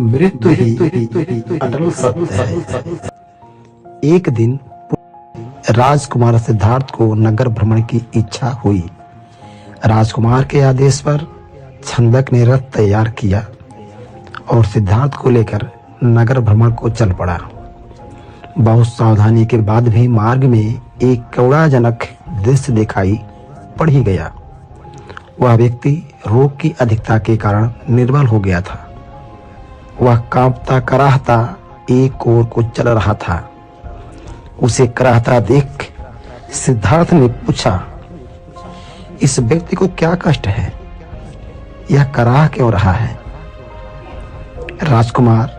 मृत्यु ही अटल सत्य है। एक दिन राजकुमार सिद्धार्थ को नगर भ्रमण की इच्छा हुई। राजकुमार के आदेश पर छंदक ने रथ तैयार किया और सिद्धार्थ को लेकर नगर भ्रमण को चल पड़ा। बहुत सावधानी के बाद भी मार्ग में एक करुणाजनक दृश्य दिखाई पड़ ही गया। वह व्यक्ति रोग की अधिकता के कारण निर्बल हो गया था। वह कांपता कराहता एक ओर को चल रहा था। उसे कराहता देख सिद्धार्थ ने पूछा, इस व्यक्ति को क्या कष्ट है? यह कराह क्यों रहा है? राजकुमार,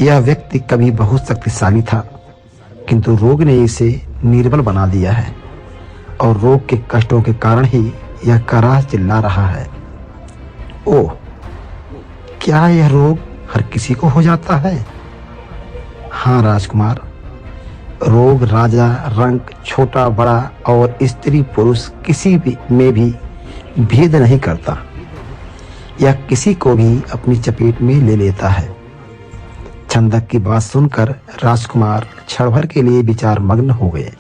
यह व्यक्ति कभी बहुत शक्तिशाली था, किंतु रोग ने इसे निर्बल बना दिया है और रोग के कष्टों के कारण ही यह कराह चिल्ला रहा है। ओह, क्या यह रोग हर किसी को हो जाता है? हाँ राजकुमार, रोग राजा, रंग, छोटा बड़ा और स्त्री पुरुष किसी भी में भी भेद नहीं करता। यह किसी को भी अपनी चपेट में ले लेता है। छंदक की बात सुनकर राजकुमार क्षण भर के लिए विचार मग्न हो गए।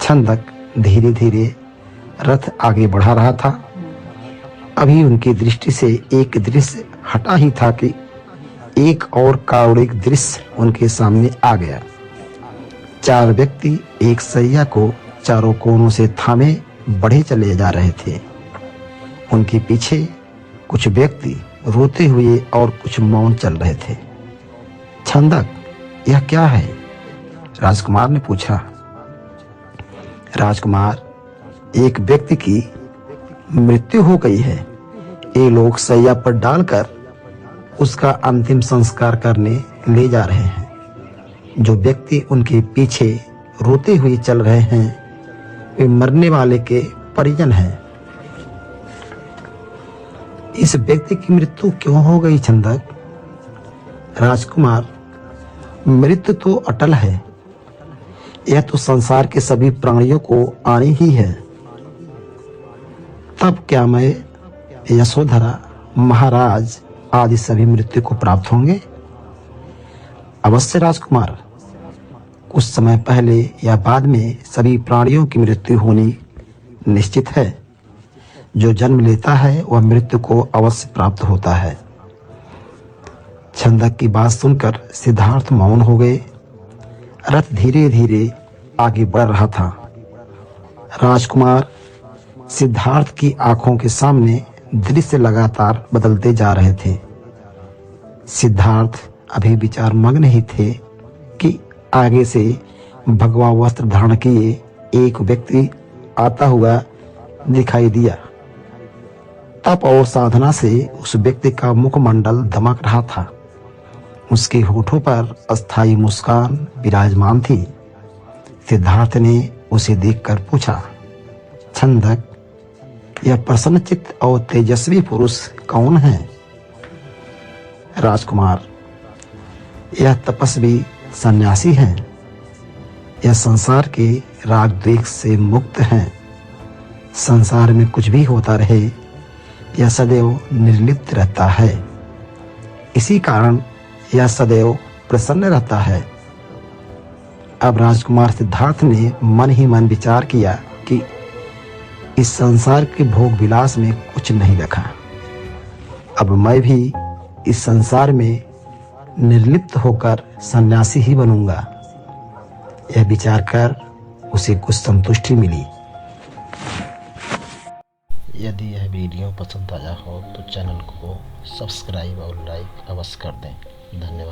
छंदक धीरे धीरे रथ आगे बढ़ा रहा था। अभी उनकी दृष्टि से एक दृश्य हटा ही था कि एक और कारुणिक दृश्य उनके सामने आ गया। 4 व्यक्ति एक सैया को चारों कोनों से थामे बढ़े चले जा रहे थे। उनके पीछे कुछ व्यक्ति रोते हुए और कुछ मौन चल रहे थे। छंदक, यह क्या है? राजकुमार ने पूछा। राजकुमार, एक व्यक्ति की मृत्यु हो गई है। ये लोग सैया पर डालकर उसका अंतिम संस्कार करने ले जा रहे हैं। जो व्यक्ति उनके पीछे रोते हुए चल रहे हैं वे मरने वाले के परिजन हैं। इस व्यक्ति की मृत्यु क्यों हो गई छंदक? राजकुमार, मृत्यु तो अटल है। यह तो संसार के सभी प्राणियों को आनी ही है। तब क्या मैं, यशोधरा, महाराज आदि सभी मृत्यु को प्राप्त होंगे? अवश्य राजकुमार, कुछ समय पहले या बाद में सभी प्राणियों की मृत्यु होनी निश्चित है। जो जन्म लेता है वह मृत्यु को अवश्य प्राप्त होता है। छंदक की बात सुनकर सिद्धार्थ मौन हो गए। रथ धीरे धीरे आगे बढ़ रहा था। राजकुमार सिद्धार्थ की आंखों के सामने दृश्य लगातार बदलते जा रहे थे। सिद्धार्थ अभी विचार मग्न ही थे कि आगे से भगवा वस्त्र धारण किए एक व्यक्ति आता हुआ दिखाई दिया। तप और साधना से उस व्यक्ति का मुखमंडल दमक रहा था। उसके होठों पर अस्थाई मुस्कान विराजमान थी। सिद्धार्थ ने उसे देखकर पूछा, छंदक, यह प्रसन्नचित्त और तेजस्वी पुरुष कौन है? राजकुमार, यह तपस्वी सन्यासी हैं। यह संसार के राग द्वेष से मुक्त हैं। संसार में कुछ भी होता रहे, यह सदैव निर्लिप्त रहता है। इसी कारण यह सदैव प्रसन्न रहता है। अब राजकुमार सिद्धार्थ ने मन ही मन विचार किया कि इस संसार के भोग विलास में कुछ नहीं रखा। अब मैं भी इस संसार में निर्लिप्त होकर सन्यासी ही बनूंगा। यह विचार कर उसे कुछ संतुष्टि मिली। यदि यह वीडियो पसंद आया हो तो चैनल को सब्सक्राइब और लाइक अवश्य कर दें। धन्यवाद।